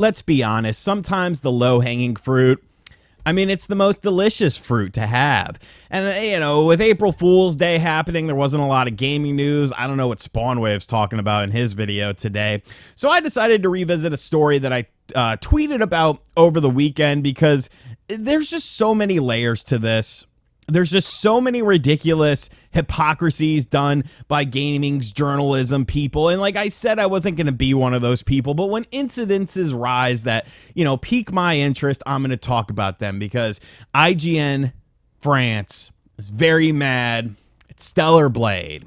let's be honest, sometimes the low-hanging fruit, I mean, it's the most delicious fruit to have. And, you know, with April Fool's Day happening, there wasn't a lot of gaming news. I don't know what Spawnwave's talking about in his video today. So I decided to revisit a story that I tweeted about over the weekend because there's just so many layers to this. There's just so many ridiculous hypocrisies done by gaming's journalism people. And like I said, I wasn't going to be one of those people. But when incidences rise that, you know, pique my interest, I'm going to talk about them because IGN France is very mad at Stellar Blade.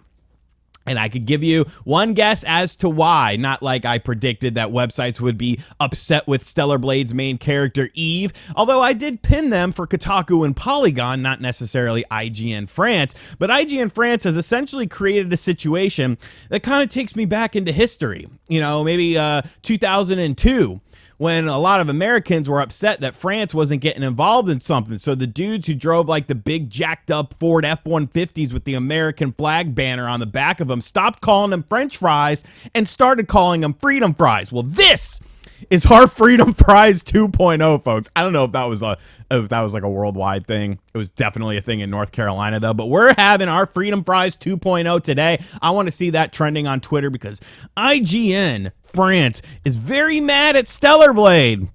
And I could give you one guess as to why, not like I predicted that websites would be upset with Stellar Blade's main character, Eve, although I did pin them for Kotaku and Polygon, not necessarily IGN France. But IGN France has essentially created a situation that kind of takes me back into history, you know, maybe 2002. When a lot of Americans were upset that France wasn't getting involved in something. So the dudes who drove like the big jacked up Ford F-150s with the American flag banner on the back of them stopped calling them French fries and started calling them freedom fries. Well, this is our Freedom Fries 2.0, folks. I don't know if that was like a worldwide thing. It was definitely a thing in North Carolina, though. But we're having our Freedom Fries 2.0 today. I want to see that trending on Twitter because IGN France is very mad at Stellar Blade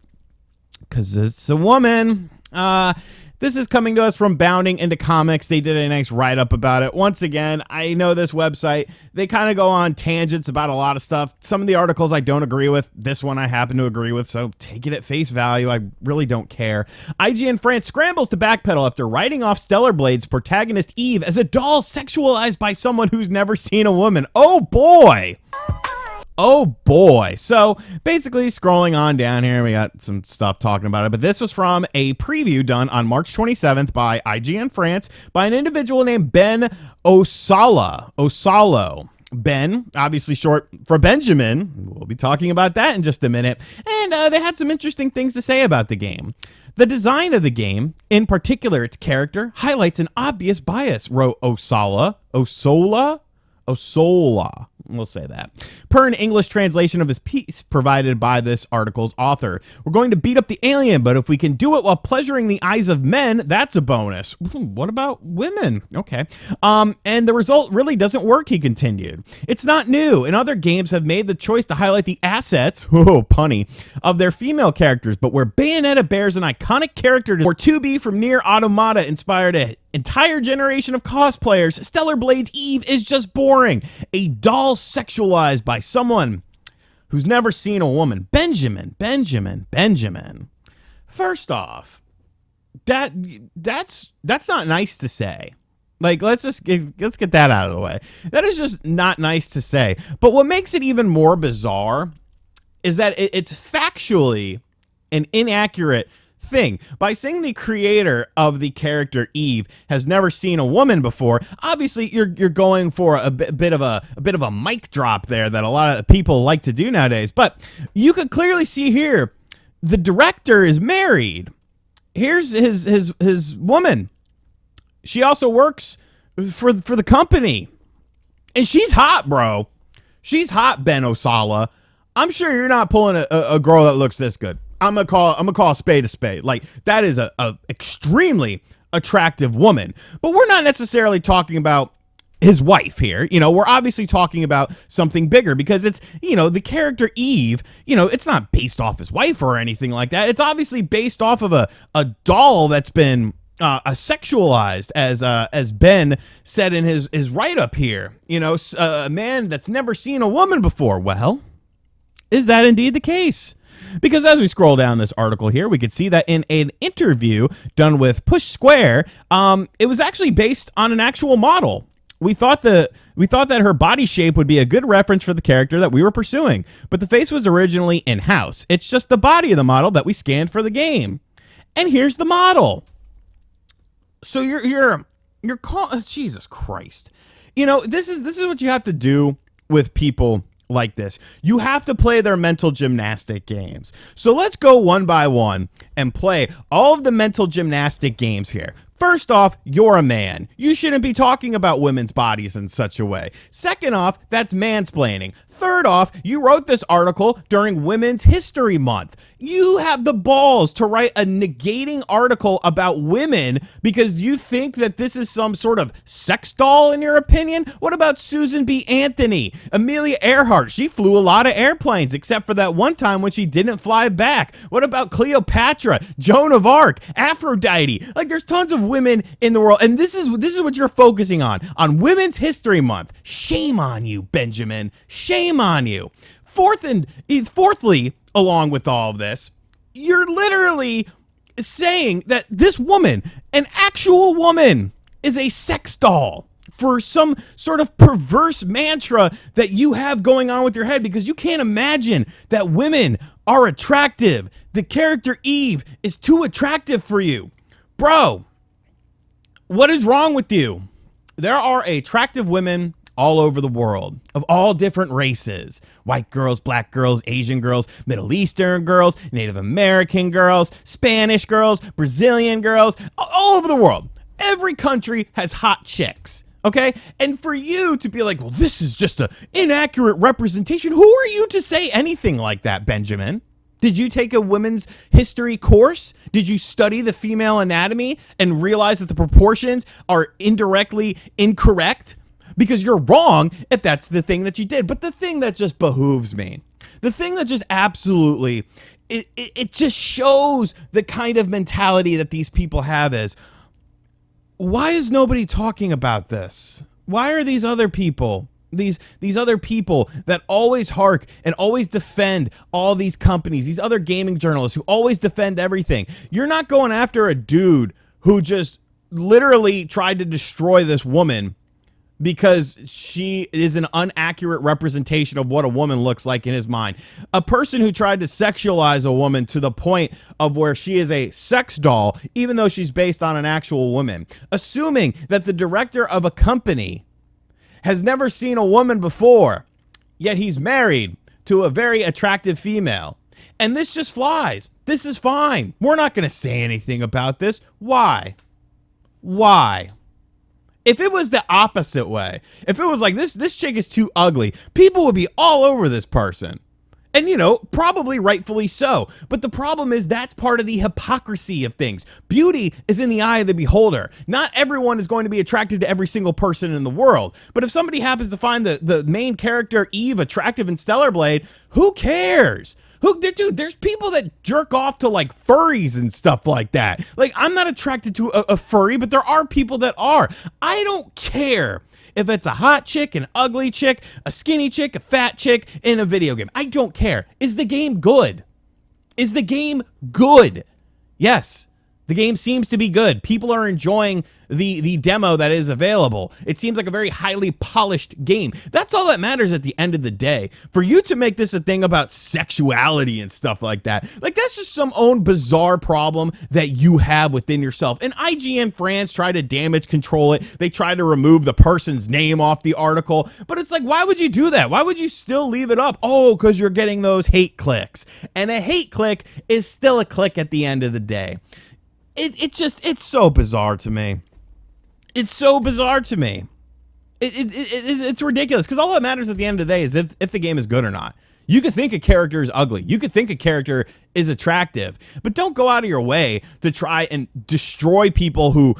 because it's a woman. This is coming to us from Bounding into Comics. They did a nice write-up about it. Once again, I know this website, they kind of go on tangents about a lot of stuff. Some of the articles I don't agree with. This one I happen to agree with, so take it at face value. I really don't care. IGN France scrambles to backpedal after writing off Stellar Blade's protagonist Eve as a doll sexualized by someone who's never seen a woman. Oh, boy. Oh boy. So basically scrolling on down here, we got some stuff talking about it, but this was from a preview done on March 27th by IGN France by an individual named Ben Osalo. Ben, obviously short for Benjamin. We'll be talking about that in just a minute. And they had some interesting things to say about the game. The design of the game, in particular its character, highlights an obvious bias, wrote Osola. We'll say that. Per an English translation of his piece provided by this article's author. We're going to beat up the alien, but if we can do it while pleasuring the eyes of men, that's a bonus. What about women? Okay. And the result really doesn't work, he continued. It's not new, and other games have made the choice to highlight the assets, punny, of their female characters, but where Bayonetta bears an iconic character or 2B from Nier Automata inspired it. Entire generation of cosplayers, Stellar Blade's Eve is just boring. A doll sexualized by someone who's never seen a woman. Benjamin. First off, that's not nice to say. Like, let's get that out of the way. That is just not nice to say. But what makes it even more bizarre is that it's factually an inaccurate thing. By saying the creator of the character Eve has never seen a woman before, obviously you're going for a bit of a mic drop there that a lot of people like to do nowadays. But you could clearly see here the director is married. Here's his woman. She also works for the company, and she's hot, bro. She's hot, Ben Osala. I'm sure you're not pulling a girl that looks this good. I'm gonna call a spade a spade. Like, that is a extremely attractive woman. But we're not necessarily talking about his wife here. You know, we're obviously talking about something bigger because it's, you know, the character Eve, you know, it's not based off his wife or anything like that. It's obviously based off of a doll that's been sexualized, as Ben said in his write-up here. You know, a man that's never seen a woman before. Well, is that indeed the case? Because as we scroll down this article here, we could see that in an interview done with Push Square, it was actually based on an actual model. We thought that her body shape would be a good reference for the character that we were pursuing, but the face was originally in-house. It's just the body of the model that we scanned for the game. And here's the model. So you're calling, Jesus Christ. You know, this is what you have to do with people like this. You have to play their mental gymnastic games. So let's go one by one and play all of the mental gymnastic games here. First off, you're a man. You shouldn't be talking about women's bodies in such a way. Second off, that's mansplaining. Third off, you wrote this article during Women's History Month. You have the balls to write a negating article about women because you think that this is some sort of sex doll in your opinion? What about Susan B. Anthony? Amelia Earhart, she flew a lot of airplanes except for that one time when she didn't fly back. What about Cleopatra, Joan of Arc, Aphrodite? Like, there's tons of women in the world, and this is what you're focusing on Women's History Month. Shame on you, Benjamin. Shame on you. Fourthly, along with all of this, you're literally saying that this woman, an actual woman, is a sex doll for some sort of perverse mantra that you have going on with your head because you can't imagine that women are attractive. The character Eve is too attractive for you. Bro, what is wrong with you? There are attractive women all over the world of all different races. White girls, black girls, Asian girls, Middle Eastern girls, Native American girls, Spanish girls, Brazilian girls, all over the world. Every country has hot chicks. Okay? And for you to be like, well, this is just an inaccurate representation. Who are you to say anything like that, Benjamin? Did you take a women's history course? Did you study the female anatomy and realize that the proportions are indirectly incorrect? Because you're wrong if that's the thing that you did. But the thing that just behooves me, the thing that just absolutely, it just shows the kind of mentality that these people have is, why is nobody talking about this? Why are these other people, these other people that always hark and always defend all these companies, these other gaming journalists who always defend everything? You're not going after a dude who just literally tried to destroy this woman because she is an inaccurate representation of what a woman looks like in his mind. A person who tried to sexualize a woman to the point of where she is a sex doll, even though she's based on an actual woman. Assuming that the director of a company has never seen a woman before, yet he's married to a very attractive female. And this just flies. This is fine. We're not going to say anything about this. Why? Why? If it was the opposite way, if it was like this chick is too ugly, people would be all over this person. And, you know, probably rightfully so. But the problem is that's part of the hypocrisy of things. Beauty is in the eye of the beholder. Not everyone is going to be attracted to every single person in the world. But if somebody happens to find the main character, Eve, attractive in Stellar Blade, who cares? Dude, there's people that jerk off to like furries and stuff like that. Like, I'm not attracted to a furry, but there are people that are. I don't care if it's a hot chick, an ugly chick, a skinny chick, a fat chick in a video game. I don't care. Is the game good? Is the game good? Yes. The game seems to be good. People are enjoying the demo that is available. It seems like a very highly polished game. That's all that matters at the end of the day. For you to make this a thing about sexuality and stuff like that, like that's just some own bizarre problem that you have within yourself. And IGN France try to damage control it. They try to remove the person's name off the article. But it's like, why would you do that? Why would you still leave it up? Oh, because you're getting those hate clicks. And a hate click is still a click at the end of the day. It's so bizarre to me. It's so bizarre to me. It's ridiculous because all that matters at the end of the day is if the game is good or not. You could think a character is ugly. You could think a character is attractive, but don't go out of your way to try and destroy people who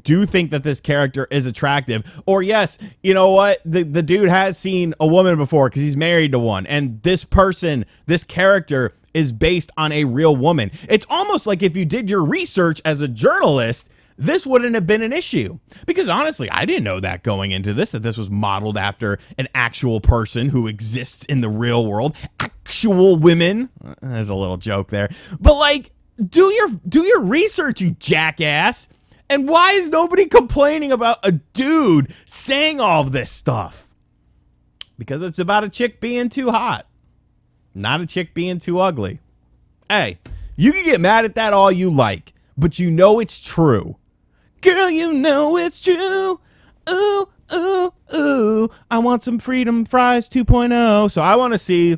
do think that this character is attractive. Or yes, you know what? The dude has seen a woman before because he's married to one. And this person, this character is based on a real woman. It's almost like if you did your research as a journalist, this wouldn't have been an issue. Because honestly, I didn't know that going into this, that this was modeled after an actual person who exists in the real world. Actual women. There's a little joke there. But like, do your research, you jackass. And why is nobody complaining about a dude saying all of this stuff? Because it's about a chick being too hot. Not a chick being too ugly. Hey, you can get mad at that all you like, but you know it's true. Girl, you know it's true. Ooh, ooh, ooh. I want some Freedom Fries 2.0. So I want to see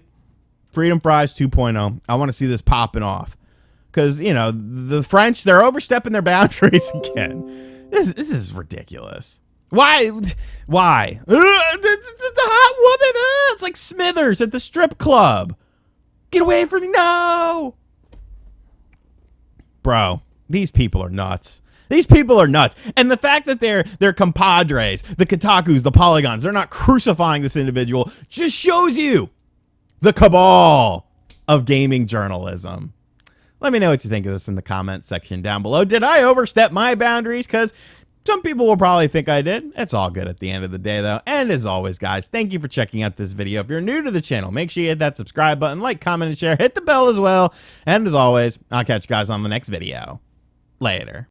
Freedom Fries 2.0. I want to see this popping off. because, you know, the French, they're overstepping their boundaries again. This is ridiculous. Why? Why? It's a hot woman. It's like Smithers at the strip club. Get away from me. No. Bro, these people are nuts. These people are nuts. And the fact that they're compadres, the Kotakus, the Polygons, they're not crucifying this individual just shows you the cabal of gaming journalism. Let me know what you think of this in the comments section down below. Did I overstep my boundaries? Because some people will probably think I did. It's all good at the end of the day, though. And as always, guys, thank you for checking out this video. If you're new to the channel, make sure you hit that subscribe button, like, comment, and share. Hit the bell as well. And as always, I'll catch you guys on the next video. Later.